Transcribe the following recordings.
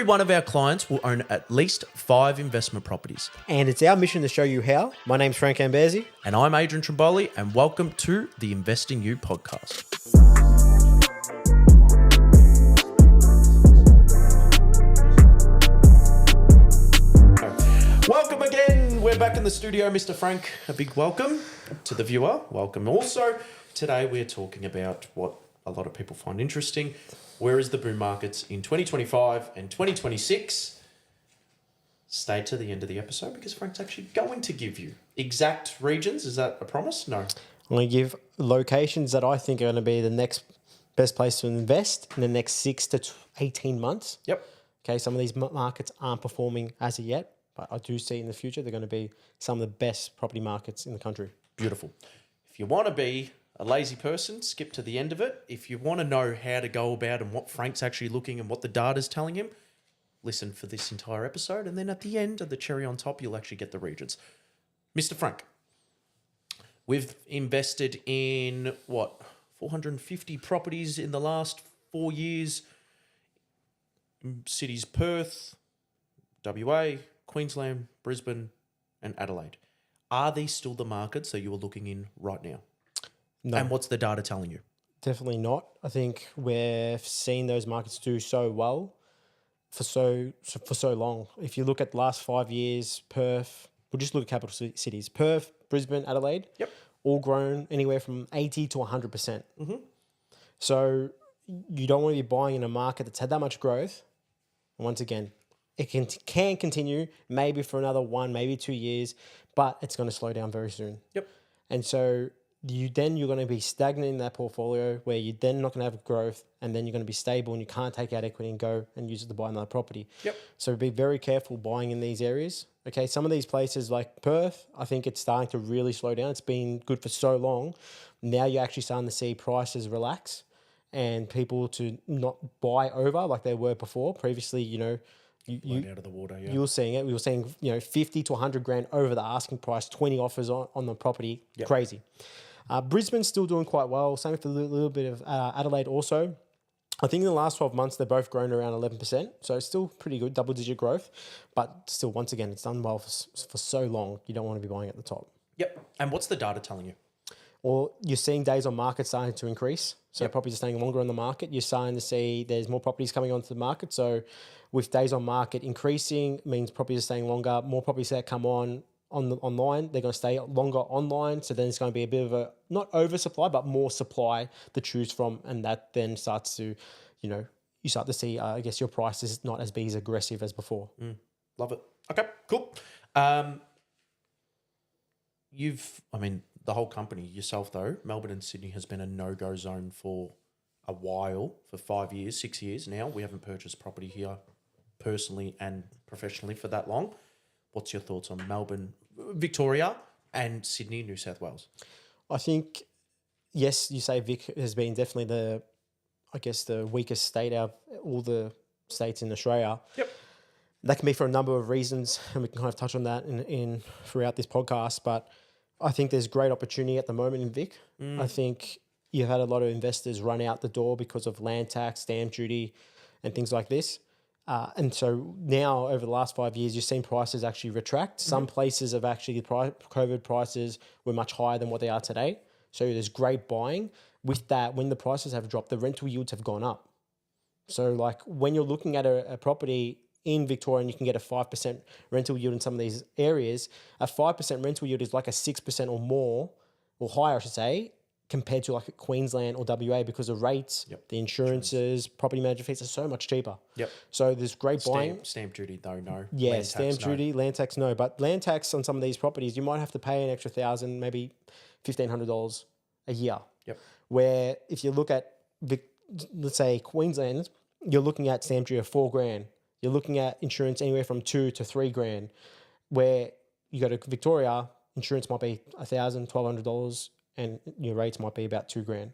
Every one of our clients will own at least 5 investment properties. And it's our mission to show you how. My name's Frank Ambezi. And I'm Adrian Trimboli, and welcome to the Investing You podcast. Welcome again. We're back in the studio, Mr. Frank. A big welcome to the viewer. Welcome also. Today we're talking about what a lot of people find interesting. Where is the boom markets in 2025 and 2026? Stay to the end of the episode because Frank's actually going to give you exact regions. Is that a promise? No. I'm going to give locations that I think are going to be the next best place to invest in the next 6 to 18 months. Yep. Okay, some of these markets aren't performing as of yet, but I do see in the future they're going to be some of the best property markets in the country. Beautiful. If you want to be a lazy person, skip to the end of it. If you want to know how to go about and what Frank's actually looking and what the data's telling him, listen for this entire episode. And then at the end of the cherry on top, you'll actually get the regions. Mr. Frank, we've invested in, 450 properties in the last 4 years. Cities Perth, WA, Queensland, Brisbane, and Adelaide. Are these still the markets that you are looking in right now? No. And what's the data telling you? Definitely not. I think we've seen those markets do so well for so long. If you look at the last 5 years, Perth, we'll just look at capital cities, Perth, Brisbane, Adelaide, all grown anywhere from 80 to 100%. Mm-hmm. So you don't want to be buying in a market that's had that much growth. And once again, it can continue maybe for another 1, maybe 2 years, but it's going to slow down very soon. Yep. And so you're going to be stagnant in that portfolio where you're then not going to have growth, and then you're going to be stable and you can't take out equity and go and use it to buy another property. Yep. So be very careful buying in these areas. Okay, some of these places like Perth, I think it's starting to really slow down. It's been good for so long. Now you're actually starting to see prices relax and people to not buy over like they were before. Previously, you out of the water, yeah. You were seeing it. We were seeing 50 to 100 grand over the asking price, 20 offers on the property. Yep. Crazy. Brisbane's still doing quite well. Same for a little bit of Adelaide also. I think in the last 12 months, they've both grown around 11%. So it's still pretty good, double-digit growth. But still, once again, it's done well for so long. You don't want to be buying at the top. Yep. And what's the data telling you? Well, you're seeing days on market starting to increase. So properties are staying longer on the market. You're starting to see there's more properties coming onto the market. So with days on market increasing means properties are staying longer. More properties that come online, they're going to stay longer online. So then it's going to be a bit of a, not oversupply, but more supply to choose from. And that then starts to, you start to see, I guess your price is not as big as aggressive as before. Love it. Okay, cool. The whole company, yourself though, Melbourne and Sydney has been a no-go zone for a while, for 5 years, 6 years now. We haven't purchased property here personally and professionally for that long. What's your thoughts on Melbourne, Victoria, and Sydney, New South Wales? I think, yes, you say Vic has been definitely the weakest state out of all the states in Australia. Yep. That can be for a number of reasons, and we can kind of touch on that in throughout this podcast, but I think there's great opportunity at the moment in Vic. I think you've had a lot of investors run out the door because of land tax, stamp duty, and things like this. And so now, over the last 5 years, you've seen prices actually retract. Some places have actually, the COVID prices were much higher than what they are today. So there's great buying. With that, when the prices have dropped, the rental yields have gone up. So like when you're looking at a property in Victoria and you can get a 5% rental yield in some of these areas, a 5% rental yield is like a 6% or more, or higher, I should say, compared to like Queensland or WA because of rates, the insurances, property management fees are so much cheaper. Yep. So there's great buying. Stamp duty though, no. Yeah, land stamp tax, duty, land tax, no. But land tax on some of these properties, you might have to pay an extra $1,000, maybe $1,500 a year. Yep. Where if you look at, let's say Queensland, you're looking at stamp duty of $4,000. You're looking at insurance anywhere from $2,000 to $3,000. Where you go to Victoria, insurance might be $1,000, $1,200, and your rates might be about $2,000.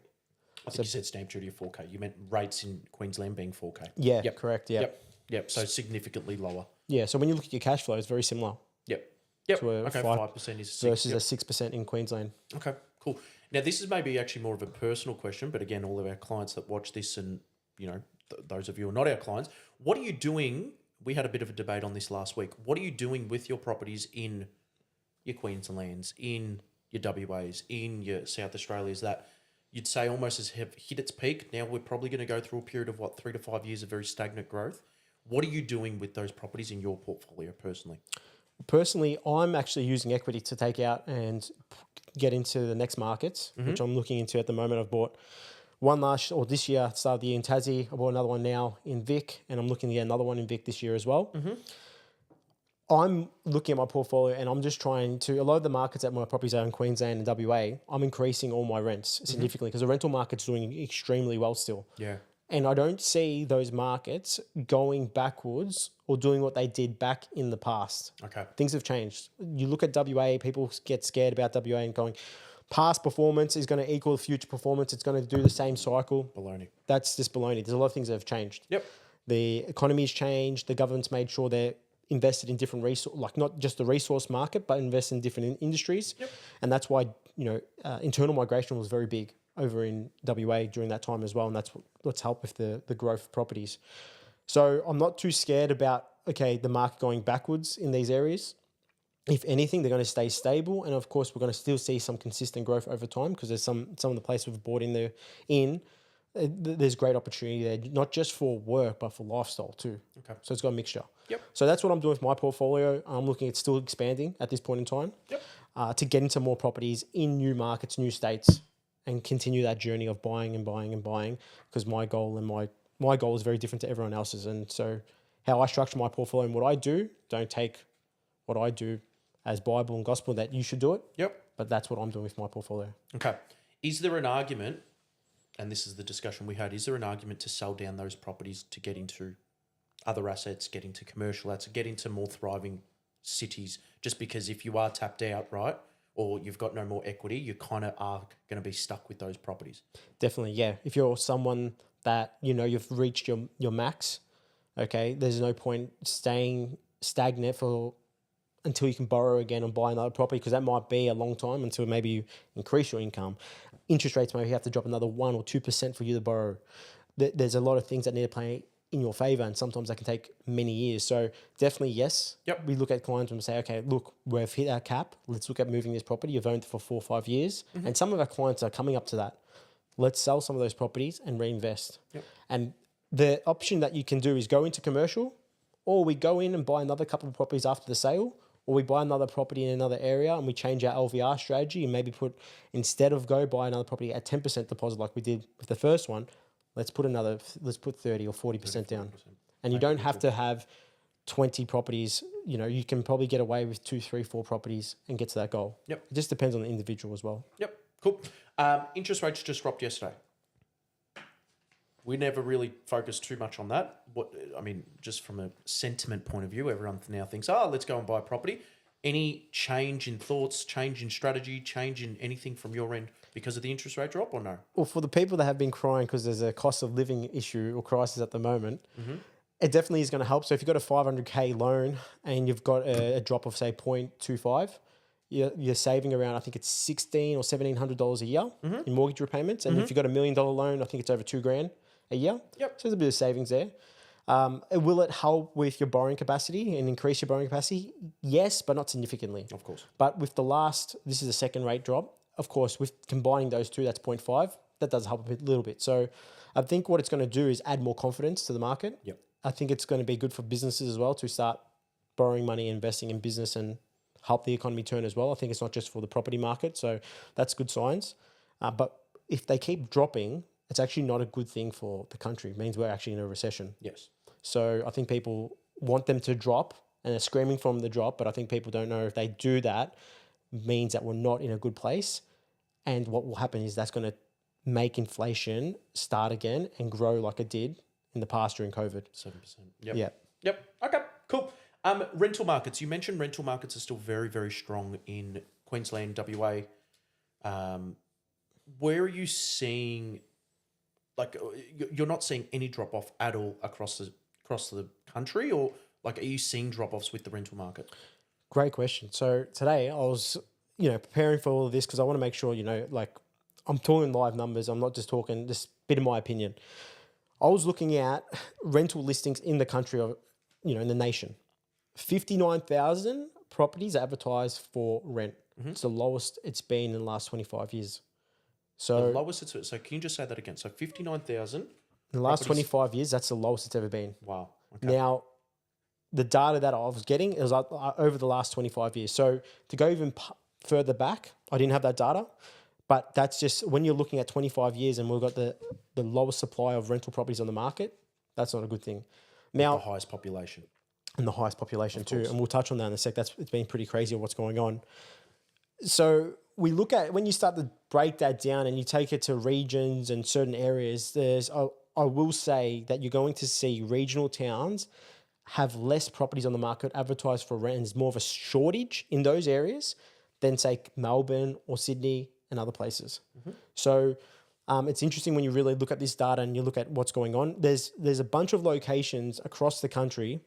I think you said stamp duty of $4,000. You meant rates in Queensland being $4,000. Yeah, correct. Yeah. Yep. So significantly lower. Yeah. So when you look at your cash flow, it's very similar. Yep. Okay, 5% is 6. Versus a 6% in Queensland. Okay, cool. Now, this is maybe actually more of a personal question, but again, all of our clients that watch this and, those of you who are not our clients, what are you doing? We had a bit of a debate on this last week. What are you doing with your properties in your Queenslands, in your WAs, in your South Australias that you'd say almost has have hit its peak? Now we're probably going to go through a period of 3 to 5 years of very stagnant growth. What are you doing with those properties in your portfolio personally? Personally, I'm actually using equity to take out and get into the next markets, which I'm looking into at the moment. I've bought one this year, start of the year in Tassie. I bought another one now in Vic, and I'm looking to get another one in Vic this year as well. I'm looking at my portfolio and I'm just trying to, a lot of the markets that my properties are in Queensland and WA, I'm increasing all my rents significantly because the rental market's doing extremely well still. Yeah. And I don't see those markets going backwards or doing what they did back in the past. Okay. Things have changed. You look at WA, people get scared about WA and going, past performance is going to equal future performance. It's going to do the same cycle. Baloney. That's just baloney. There's a lot of things that have changed. Yep. The economy's changed. The government's made sure they're invested in different resource, like not just the resource market, but invest in different industries. Yep. And that's why, internal migration was very big over in WA during that time as well. And that's what's helped with the growth of properties. So I'm not too scared about, the market going backwards in these areas. If anything, they're going to stay stable. And of course, we're going to still see some consistent growth over time because there's some of the places we've bought in there there's great opportunity there, not just for work, but for lifestyle too. Okay. So it's got a mixture. Yep. So that's what I'm doing with my portfolio. I'm looking at still expanding at this point in time. Yep. To get into more properties in new markets, new states, and continue that journey of buying and buying and buying because my goal is very different to everyone else's. And so how I structure my portfolio and what I do, don't take what I do as Bible and gospel that you should do it. Yep. But that's what I'm doing with my portfolio. Okay. Is there an argument, and this is the discussion we had, is there an argument to sell down those properties to get into other assets, get into commercial assets, get into more thriving cities? Just because if you are tapped out, right, or you've got no more equity, you kind of are going to be stuck with those properties. Definitely, yeah. If you're someone that, you've reached your max, there's no point staying stagnant until you can borrow again and buy another property because that might be a long time until maybe you increase your income. Interest rates maybe have to drop another 1 or 2% for you to borrow. There's a lot of things that need to play in your favor, and sometimes that can take many years. So definitely, yes. Yep. We look at clients and say, okay, look, we've hit our cap. Let's look at moving this property. You've owned it for 4 or 5 years. And some of our clients are coming up to that. Let's sell some of those properties and reinvest. Yep. And the option that you can do is go into commercial, or we go in and buy another couple of properties after the sale, or we buy another property in another area and we change our LVR strategy and maybe instead of buy another property at 10% deposit like we did with the first one, let's put 30 or 40% down. And you don't have to have 20 properties. You can probably get away with 2, 3, 4 properties and get to that goal. Yep. It just depends on the individual as well. Yep. Cool. Interest rates just dropped yesterday. We never really focused too much on that. Just from a sentiment point of view, everyone now thinks, let's go and buy a property. Any change in thoughts, change in strategy, change in anything from your end because of the interest rate drop or no? Well, for the people that have been crying because there's a cost of living issue or crisis at the moment, it definitely is going to help. So if you've got a $500K loan and you've got a drop of, say, 0.25, you're saving around, I think it's $1,600 or $1,700 a year in mortgage repayments. And if you've got $1 million loan, I think it's over $2,000 a year. Yep. So there's a bit of savings there. Will it help with your borrowing capacity and increase your borrowing capacity? Yes, but not significantly. Of course. But with this is a second rate drop. Of course, with combining those two, that's 0.5. That does help a little bit. So I think what it's going to do is add more confidence to the market. Yep. I think it's going to be good for businesses as well to start borrowing money, investing in business and help the economy turn as well. I think it's not just for the property market. So that's good signs. But if they keep dropping, it's actually not a good thing for the country. It means we're actually in a recession. Yes. So I think people want them to drop and they're screaming from the drop, but I think people don't know if they do that means that we're not in a good place. And what will happen is that's going to make inflation start again and grow like it did in the past during COVID. 7%. Yep. Yeah. Yep. Okay, cool. Rental markets. You mentioned rental markets are still very, very strong in Queensland, WA. Where are you seeing... you're not seeing any drop off at all across the country, or are you seeing drop offs with the rental market? Great question. So today I was, preparing for all of this because I want to make sure, I'm talking live numbers. I'm not just talking just a bit of my opinion. I was looking at rental listings in the country, of, in the nation. 59,000 properties advertised for rent. It's the lowest it's been in the last 25 years. So The lowest it's... So can you just say that again? So 59,000... in the last properties- 25 years, that's the lowest it's ever been. Wow. Okay. Now, the data that I was getting is over the last 25 years. So to go even further back, I didn't have that data, but that's just when you're looking at 25 years and we've got the lowest supply of rental properties on the market, that's not a good thing. Now, the highest population. And the highest population too. And we'll touch on that in a sec. It's been pretty crazy what's going on. So we look at, when you start to break that down and you take it to regions and certain areas, I will say that you're going to see regional towns have less properties on the market advertised for rent, and there's more of a shortage in those areas than say Melbourne or Sydney and other places. So it's interesting when you really look at this data and you look at what's going on. There's a bunch of locations across the country,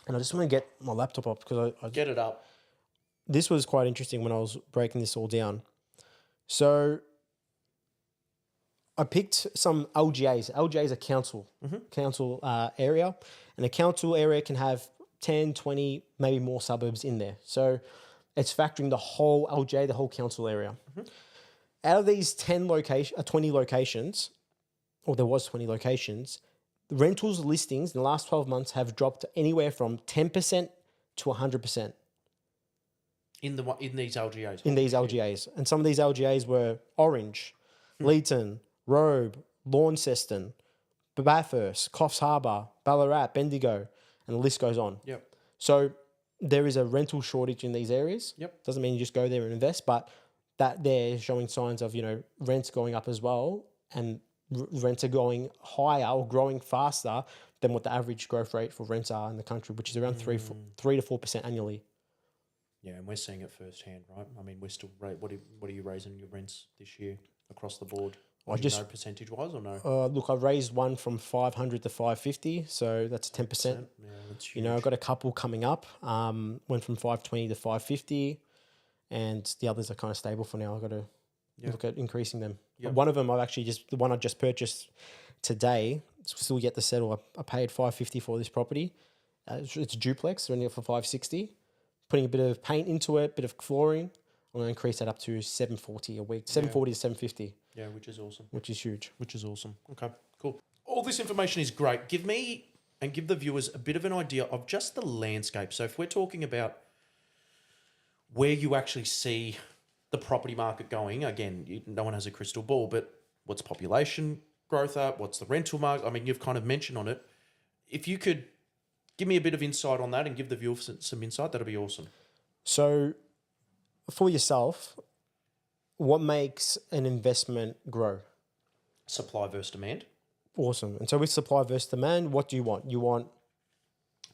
and I just want to get my laptop up because I Get it up. this was quite interesting when I was breaking this all down. So I picked some LGAs. LGA is a council area, and a council area can have 10, 20, maybe more suburbs in there. So it's factoring the whole LGA, the whole council area. Out of these 20 locations, or there was 20 locations, the rentals listings in the last 12 months have dropped anywhere from 10% to 100%. In these LGAs. In these LGAs. And some of these LGAs were Orange, Leeton, Robe, Launceston, Bathurst, Coffs Harbour, Ballarat, Bendigo, and the list goes on. Yep. So there is a rental shortage in these areas. Yep. Doesn't mean you just go there and invest, but that there is showing signs of, rents going up as well, and rents are going higher or growing faster than what the average growth rate for rents are in the country, which is around 3 to 4% annually. Yeah, and we're seeing it firsthand, right? I mean, we're still... What are you raising your rents this year across the board? Do you know percentage-wise or no? Look, I raised one from 500 to 550, so that's 10%. Yeah, that's huge. I've got a couple coming up. Went from 520 to 550, and the others are kind of stable for now. I've got to look at increasing them. Yep. One of them the one I just purchased today, still yet to settle. I paid 550 for this property. It's a duplex, renting it for 560. Putting a bit of paint into it, bit of flooring. I'm going to increase that up to 740 a week, 740 to 750. Yeah, which is awesome. Which is huge. Which is awesome. Okay, cool. All this information is great. Give me and give the viewers a bit of an idea of just the landscape. So if we're talking about where you actually see the property market going, again, no one has a crystal ball, but what's population growth at? What's the rental market? I mean, you've kind of mentioned on it. If you could give me a bit of insight on that and give the viewers some insight, that'd be awesome. So for yourself, what makes an investment grow? Supply versus demand. Awesome. And so with supply versus demand, what do you want? You want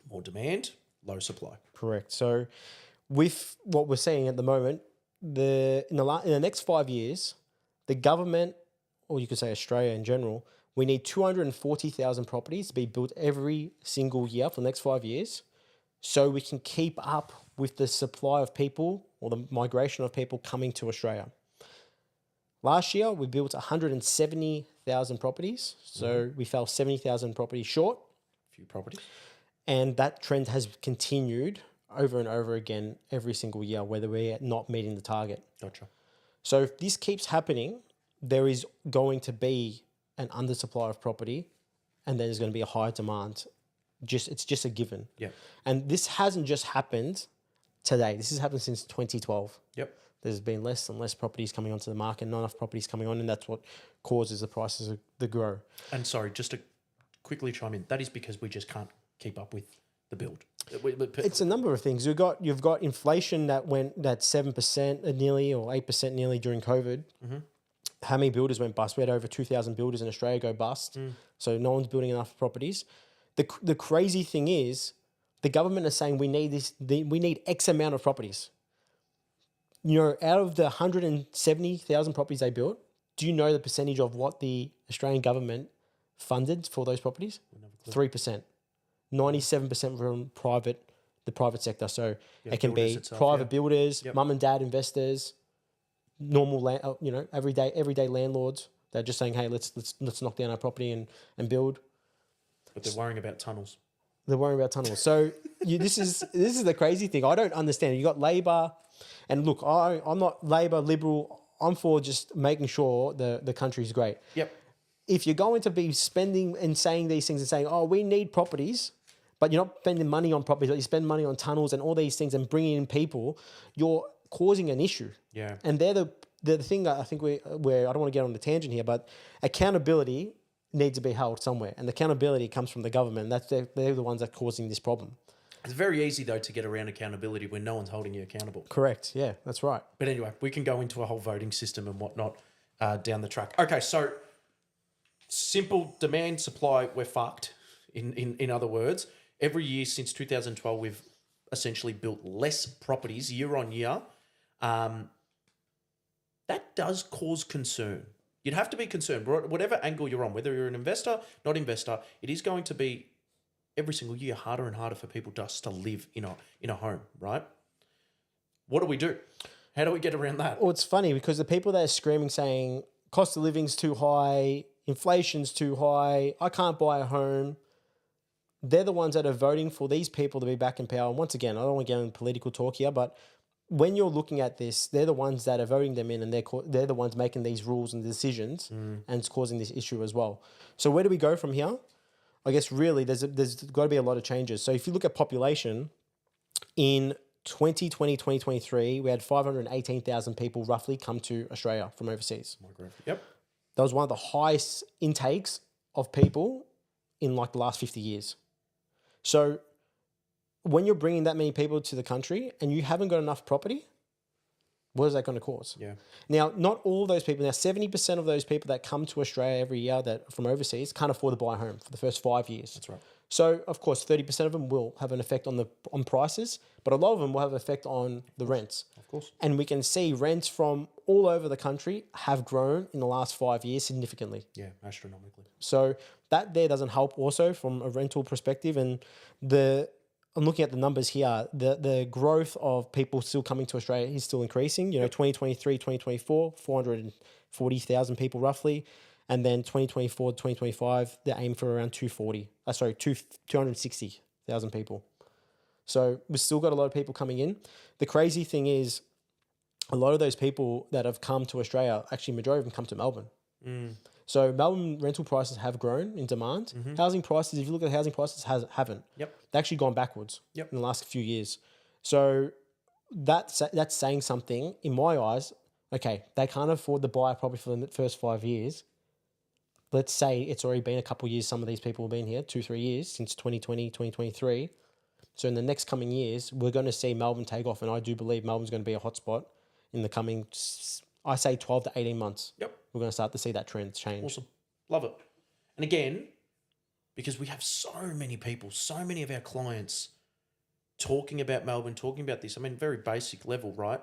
more demand, low supply. Correct. So with what we're seeing at the moment, in the next 5 years, the government, or you could say Australia in general, we need 240,000 properties to be built every single year for the next 5 years, so we can keep up with the supply of people or the migration of people coming to Australia. Last year, we built 170,000 properties, so we fell 70,000 properties short. A few properties. And that trend has continued over and over again every single year, whether we're not meeting the target. Gotcha. So if this keeps happening, there is going to be an undersupply of property, and then there's going to be a higher demand. It's just a given. Yeah. And this hasn't just happened today. This has happened since 2012. Yep. There's been less and less properties coming onto the market, not enough properties coming on, and that's what causes the prices to grow. And sorry, just to quickly chime in, that is because we just can't keep up with the build. It's a number of things. You've got inflation that went 7% nearly, or 8% nearly during COVID. How many builders went bust? We had over 2,000 builders in Australia go bust. So no one's building enough properties. The crazy thing is, the government is saying we need X amount of properties. Out of the 170,000 properties they built, do you know the percentage of what the Australian government funded for those properties? 3%. 97% from the private sector. So it can be private builders, mum and dad investors, normal everyday landlords. They're just saying, hey, let's knock down our property and build. But they're worrying about tunnels. They're worrying about tunnels. So this is the crazy thing. I don't understand. You got Labor, and look, I'm not Labor, Liberal. I'm for just making sure the country's great. Yep. If you're going to be spending and saying these things and saying, oh, we need properties, but you're not spending money on properties, but you spend money on tunnels and all these things and bringing in people, you're causing an issue. Yeah. And they're the thing that I think where I don't want to get on the tangent here, but accountability needs to be held somewhere. And accountability comes from the government. They're the ones that are causing this problem. It's very easy, though, to get around accountability when no one's holding you accountable. Correct. Yeah, that's right. But anyway, we can go into a whole voting system and whatnot down the track. Okay, so simple demand, supply, we're fucked. In other words, every year since 2012, we've essentially built less properties year on year. That does cause concern. You'd have to be concerned, whatever angle you're on, whether you're an investor, not investor, it is going to be every single year harder and harder for people just to live in a home, right? What do we do? How do we get around that? Well, it's funny because the people that are screaming saying cost of living's too high, inflation's too high, I can't buy a home, they're the ones that are voting for these people to be back in power. And once again, I don't want to get into political talk here, but when you're looking at this, they're the ones that are voting them in, and they're the ones making these rules and decisions, and it's causing this issue as well. So where do we go from here? I guess really there's got to be a lot of changes. So if you look at population, in 2020, 2023, we had 518,000 people roughly come to Australia from overseas. Yep. That was one of the highest intakes of people in like the last 50 years. So when you're bringing that many people to the country and you haven't got enough property, what is that going to cause? Yeah. Now, not all of those people. Now, 70% of those people that come to Australia every year that from overseas can't afford to buy a home for the first 5 years. That's right. So, of course, 30% of them will have an effect on prices, but a lot of them will have an effect on the rents. Of course. And we can see rents from all over the country have grown in the last 5 years significantly. Yeah, astronomically. So that there doesn't help also from a rental perspective. And I'm looking at the numbers here. The growth of people still coming to Australia is still increasing. 2023, 2024, 440,000 people roughly. And then 2024, 2025, they aim for around 260,000 people. So we've still got a lot of people coming in. The crazy thing is a lot of those people that have come to Australia, actually majority of them come to Melbourne. So Melbourne rental prices have grown in demand. Housing prices, if you look at housing prices, haven't. Yep. They've actually gone backwards in the last few years. So that's saying something in my eyes. Okay, they can't afford to buy a property for the first 5 years. Let's say it's already been a couple of years. Some of these people have been here 2-3 years since 2020, 2023. So in the next coming years, we're going to see Melbourne take off. And I do believe Melbourne's going to be a hotspot in the coming, I say 12 to 18 months. Yep. We're going to start to see that trend change. Awesome. Love it. And again, because we have so many people, so many of our clients talking about Melbourne, talking about this, I mean, very basic level, right?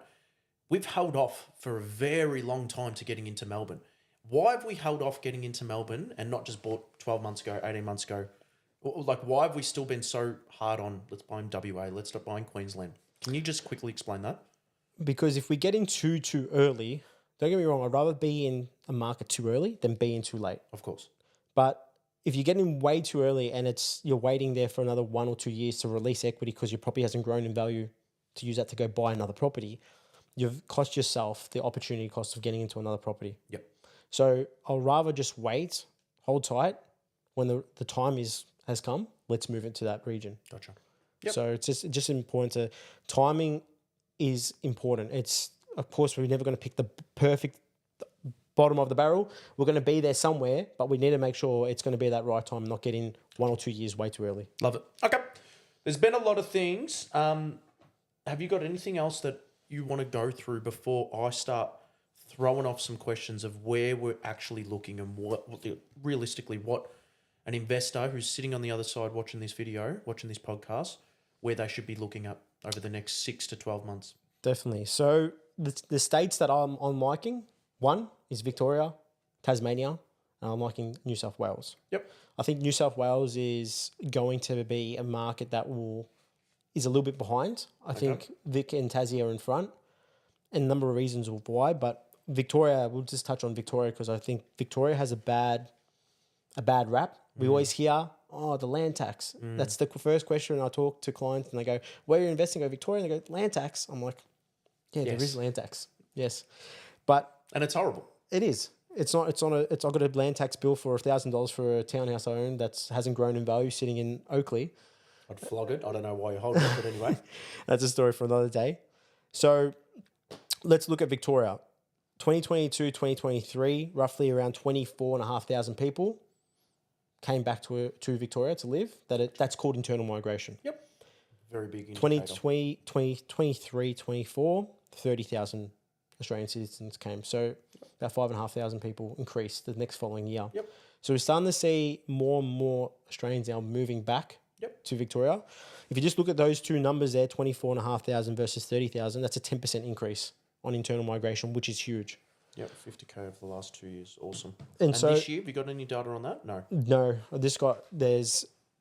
We've held off for a very long time to getting into Melbourne. Why have we held off getting into Melbourne and not just bought 12 months ago, 18 months ago? Like, why have we still been so hard on, let's buy in WA, let's stop buying Queensland? Can you just quickly explain that? Because if we get in too early, don't get me wrong, I'd rather be in a market too early than be in too late. Of course. But if you get in way too early and you're waiting there for another 1 or 2 years to release equity because your property hasn't grown in value to use that to go buy another property, you've cost yourself the opportunity cost of getting into another property. Yep. So I'll rather just wait, hold tight. When the time has come, let's move into that region. Gotcha. Yep. So it's just important timing is important. It's, of course, we're never going to pick the perfect bottom of the barrel. We're going to be there somewhere, but we need to make sure it's going to be that right time, not getting 1 or 2 years way too early. Love it. Okay. There's been a lot of things. Have you got anything else that you want to go through before I start throwing off some questions of where we're actually looking and realistically what an investor who's sitting on the other side watching this video, watching this podcast, where they should be looking at over the next 6 to 12 months? Definitely. So the states that I'm liking, one is Victoria, Tasmania, and I'm liking New South Wales. Yep. I think New South Wales is going to be a market that is a little bit behind. I think Vic and Tassie are in front, and a number of reasons why, but Victoria, we'll just touch on Victoria because I think Victoria has a bad rap. We always hear, oh, the land tax. That's the first question I talk to clients and they go, where are you investing? I go, Victoria. And they go, land tax. I'm like, yeah, there is land tax. Yes. But And it's horrible. it is. I've got a land tax bill for $1,000 for a townhouse I own that hasn't grown in value sitting in Oakley. I'd flog it. I don't know why you hold it, but anyway. That's a story for another day. So let's look at Victoria. 2022, 2023, roughly around 24,500 people came back to Victoria to live. That's called internal migration. Yep. Very big indicator. 2020, 2023, 24, 30,000 Australian citizens came. So about 5,500 people increased the next following year. Yep. So we're starting to see more and more Australians now moving back to Victoria. If you just look at those two numbers there, 24,500 versus 30,000, that's a 10% increase on internal migration, which is huge. Yep, 50K over the last 2 years. Awesome. And so this year, have you got any data on that? No. No,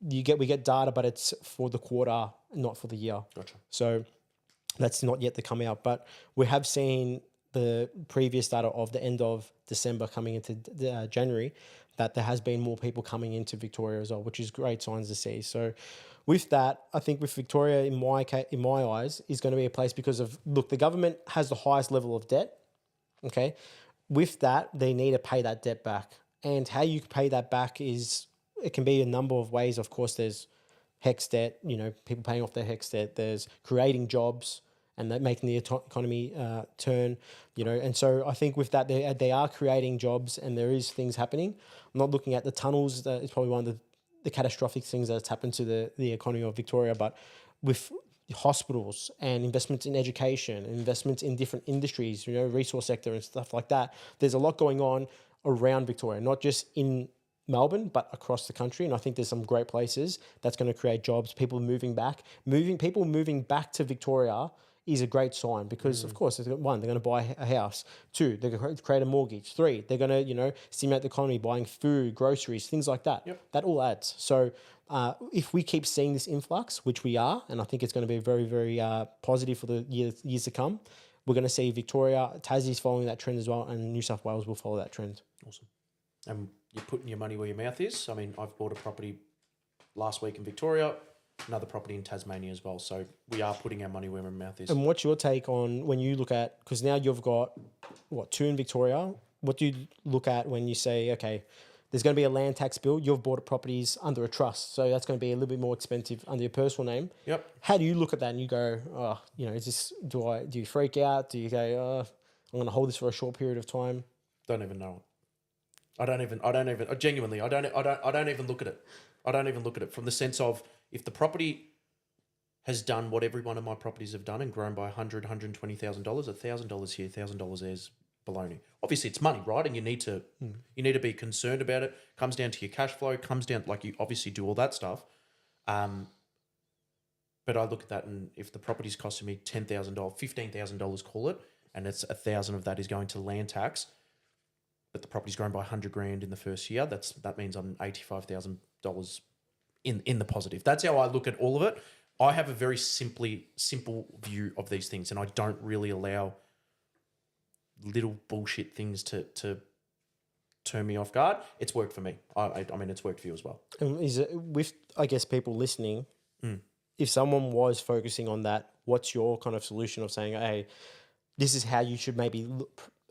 we get data, but it's for the quarter, not for the year. Gotcha. So that's not yet to come out, but we have seen the previous data of the end of December coming into January that there has been more people coming into Victoria as well, which is great signs to see. So with that, I think with Victoria, in my eyes, is going to be a place because of, look, the government has the highest level of debt. Okay. With that, they need to pay that debt back. And how you pay that back it can be a number of ways. Of course, there's HEX debt, people paying off their HEX debt. There's creating jobs and that making the economy turn, And so I think with that, they are creating jobs and there is things happening. I'm not looking at the tunnels. It's probably one of the catastrophic things that's happened to the economy of Victoria. But with hospitals and investments in education, and investments in different industries, resource sector and stuff like that, there's a lot going on around Victoria, not just in Melbourne, but across the country. And I think there's some great places that's going to create jobs, people moving back to Victoria is a great sign because, of course, one, they're going to buy a house. Two, they're going to create a mortgage. Three, they're going to, stimulate the economy, buying food, groceries, things like that. Yep. That all adds. So if we keep seeing this influx, which we are, and I think it's going to be very, very positive for the years to come, we're going to see Victoria, Tassie's following that trend as well, and New South Wales will follow that trend. Awesome. And you're putting your money where your mouth is. I mean, I've bought a property last week in Victoria, another property in Tasmania as well. So we are putting our money where our mouth is. And what's your take on when you look at, because now you've got, two in Victoria. What do you look at when you say, okay, there's going to be a land tax bill, you've bought properties under a trust, so that's going to be a little bit more expensive under your personal name. Yep. How do you look at that and you go, do you freak out? Do you go, I'm going to hold this for a short period of time? Don't even know it. I don't even genuinely, I don't even look at it. I don't even look at it from the sense of if the property has done what every one of my properties have done and grown by $100,000, $120,000, $1,000 here, $1,000 there is baloney. Obviously it's money, right? And you need to be concerned about it. Comes down to your cash flow, comes down, like you obviously do all that stuff. But I look at that and if the property's costing me $10,000, $15,000 call it, and it's $1,000 of that is going to land tax, but the property's grown by $100,000 in the first year, that means I'm $85,000 in the positive. That's how I look at all of it. I have a very simple view of these things, and I don't really allow little bullshit things to turn me off guard. It's worked for me. I mean, it's worked for you as well. And is it with, I guess, people listening, if someone was focusing on that, what's your kind of solution of saying, hey, this is how you should maybe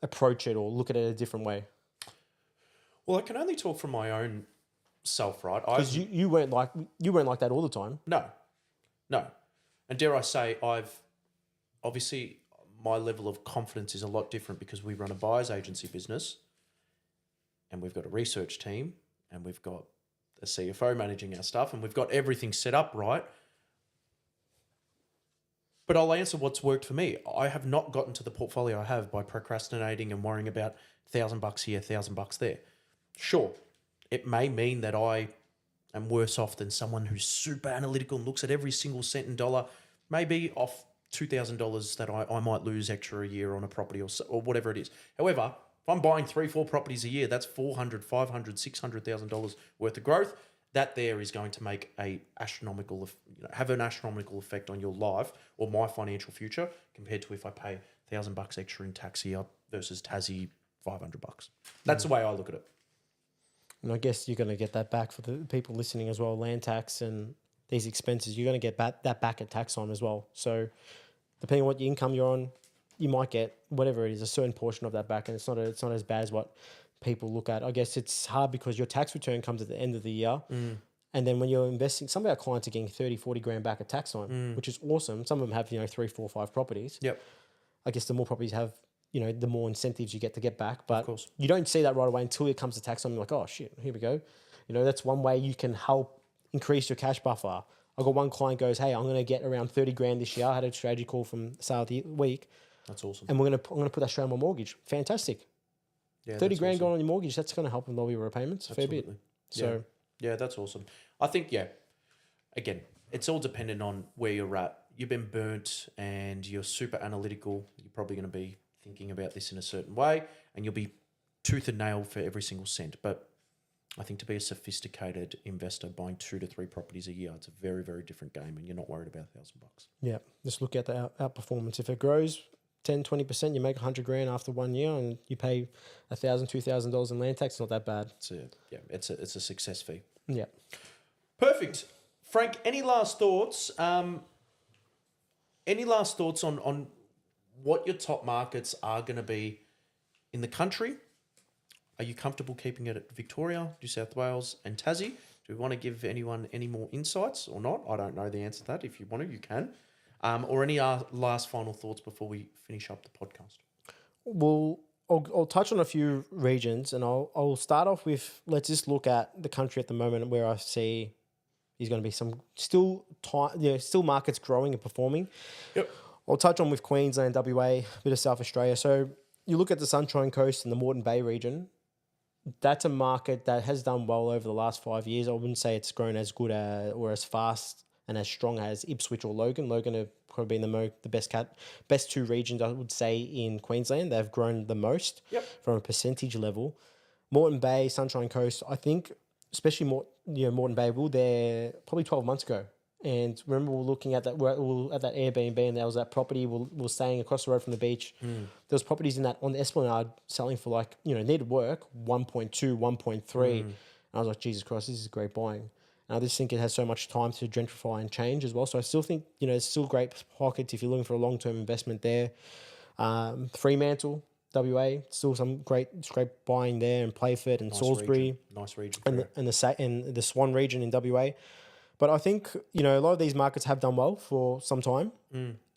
approach it or look at it a different way? Well, I can only talk from my own self, right? Because you weren't like that all the time. No. And dare I say, obviously my level of confidence is a lot different because we run a buyer's agency business and we've got a research team and we've got a CFO managing our stuff and we've got everything set up right. But I'll answer what's worked for me. I have not gotten to the portfolio I have by procrastinating and worrying about $1,000 here, $1,000 there. Sure, it may mean that I am worse off than someone who's super analytical and looks at every single cent and dollar, maybe off $2,000 that I might lose extra a year on a property or whatever it is. However, if I'm buying 3-4 properties a year, that's $400,000, $500,000, $600,000 worth of growth. That there is going to make have an astronomical effect on your life or my financial future compared to if I pay $1,000 extra in tax here versus Tassie, $500. That's the way I look at it. And I guess you're going to get that back for the people listening as well. Land tax and these expenses, you're going to get that back at tax time as well. So depending on what your income you're on, you might get whatever it is, a certain portion of that back, and it's not as bad as what people look at. I guess it's hard because your tax return comes at the end of the year. And then when you're investing, some of our clients are getting 30, 40 grand back at tax time, which is awesome. Some of them have, 3, 4, 5 properties. Yep. I guess the more properties have, the more incentives you get to get back. But Of course. you don't see that right away until it comes to tax time. You're like, oh shit, here we go. That's one way you can help increase your cash buffer. I got one client goes, hey, I'm going to get around 30 grand this year. I had a strategy call from the start of the week. That's awesome. And I'm going to put that straight on my mortgage. Fantastic. Yeah, 30 that's grand awesome. going on your mortgage, that's going to help with lower your repayments a fair bit. So yeah, that's awesome. I think, again, it's all dependent on where you're at. You've been burnt and you're super analytical. You're probably going to be thinking about this in a certain way, and you'll be tooth and nail for every single cent. But I think to be a sophisticated investor buying 2 to 3 properties a year, it's a very, very different game, and you're not worried about $1,000. yeah, just look at the outperformance. If it grows 10, 20%, you make 100 grand after 1 year and you pay $1,000, $2,000 in land tax, it's not that bad. It's a success fee. Yeah. Perfect. Frank, any last thoughts? Any last thoughts on what your top markets are going to be in the country? Are you comfortable keeping it at Victoria, New South Wales, and Tassie? Do we want to give anyone any more insights or not? I don't know the answer to that. If you want to, you can. Or any last final thoughts before we finish up the podcast? Well, I'll touch on a few regions, and I'll start off with, let's just look at the country at the moment where I see there's going to be some still markets growing and performing. Yep. I'll touch on with Queensland, WA, a bit of South Australia. So you look at the Sunshine Coast and the Moreton Bay region, that's a market that has done well over the last 5 years. I wouldn't say it's grown as good or as fast and as strong as Ipswich or Logan. Logan have probably been the best 2 regions, I would say, in Queensland. They've grown the most from a percentage level. Moreton Bay, Sunshine Coast, I think, especially Moreton Bay, we were there probably 12 months ago. And remember, we were looking at that, at that Airbnb, and there was that property. We were staying across the road from the beach. There was properties on the Esplanade selling for needed work, 1.2, 1.3. And I was like, Jesus Christ, this is great buying. And I just think it has so much time to gentrify and change as well. So I still think, it's still great pockets if you're looking for a long-term investment there. Fremantle, WA, still some great buying there, and Playford and Salisbury. Nice region. And the Swan region in WA. But I think, a lot of these markets have done well for some time.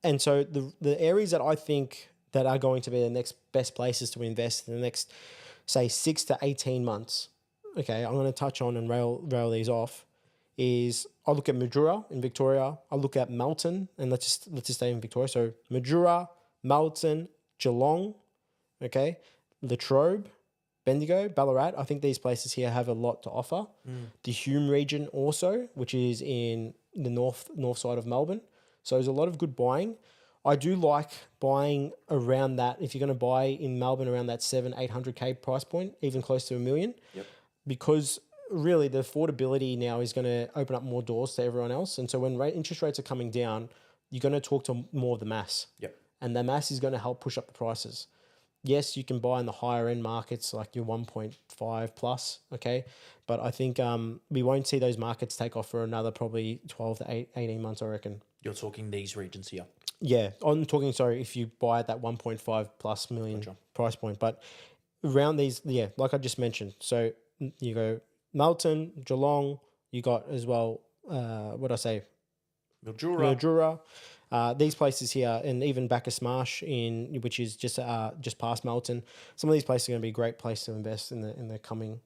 And so the areas that I think that are going to be the next best places to invest in the next, say, 6 to 18 months, okay, I'm going to touch on and rail these off, is I look at Mildura in Victoria. I look at Melton, and let's just stay in Victoria. So Mildura, Melton, Geelong, okay, Latrobe, Bendigo, Ballarat. I think these places here have a lot to offer. The Hume region also, which is in the north side of Melbourne. So there's a lot of good buying. I do like buying around that. If you're going to buy in Melbourne around that 700-800K price point, even close to $1 million, because really the affordability now is going to open up more doors to everyone else. And so when interest rates are coming down, you're going to talk to more of the mass. And the mass is going to help push up the prices. Yes, you can buy in the higher end markets like your 1.5 plus, okay? But I think we won't see those markets take off for another probably 12 to 18 months, I reckon. You're talking these regions here? Yeah, I'm talking, if you buy at that 1.5 plus million price point. But around these, like I just mentioned. So you go Melton, Geelong, you got as well, Mildura. These places here, and even Bacchus Marsh, which is just past Melton. Some of these places are going to be a great place to invest in the coming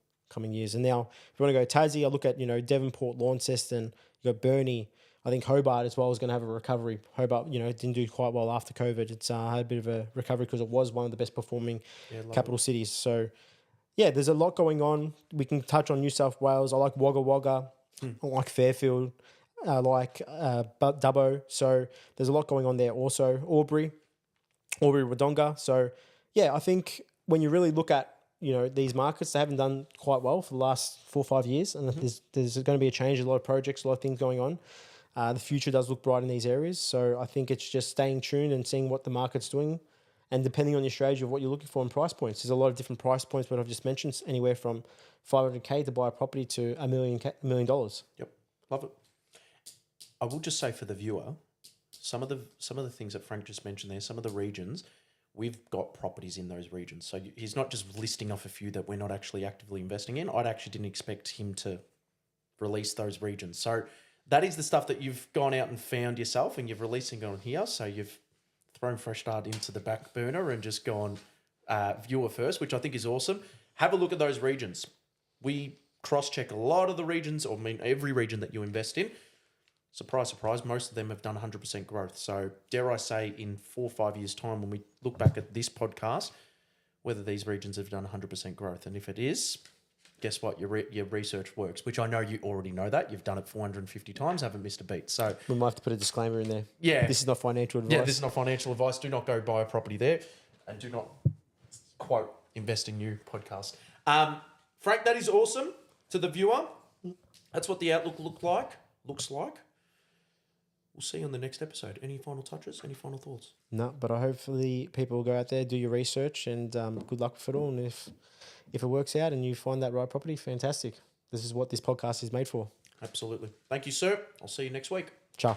years. And now, if you want to go Tassie, I look at Devonport, Launceston. You got Burnie. I think Hobart as well is going to have a recovery. Hobart, didn't do quite well after COVID. It's had a bit of a recovery because it was one of the best performing capital cities. So, there's a lot going on. We can touch on New South Wales. I like Wagga Wagga. I like Fairfield. I like Dubbo. So there's a lot going on there also. Albury Wodonga. So, I think when you really look at, these markets, they haven't done quite well for the last 4 or 5 years. And there's going to be a change, a lot of projects, a lot of things going on. The future does look bright in these areas. So I think it's just staying tuned and seeing what the market's doing. And depending on your strategy of what you're looking for in price points, there's a lot of different price points, what I've just mentioned, anywhere from $500K to buy a property to $1 million. Yep, love it. I will just say for the viewer, some of the things that Frank just mentioned there, some of the regions, we've got properties in those regions. So he's not just listing off a few that we're not actually actively investing in. I actually didn't expect him to release those regions. So that is the stuff that you've gone out and found yourself and you've releasing on here. So you've thrown Fresh Start into the back burner and just gone viewer first, which I think is awesome. Have a look at those regions. We cross-check a lot of the regions, or I mean every region that you invest in. Surprise, surprise, most of them have done 100% growth. So dare I say in 4 or 5 years' time when we look back at this podcast, whether these regions have done 100% growth. And if it is, guess what? Your research works, which I know you already know that. You've done it 450 times, haven't missed a beat. So We might have to put a disclaimer in there. yeah. This is not financial advice. Yeah, this is not financial advice. Do not go buy a property there. And do not quote invest in you podcast. Frank, that is awesome to the viewer. That's what the outlook looks like. We'll see you on the next episode. Any final touches? Any final thoughts? No, but I hopefully people will go out there, do your research, and good luck with it all. And if it works out and you find that right property, fantastic. This is what this podcast is made for. Absolutely. Thank you, sir. I'll see you next week. Ciao.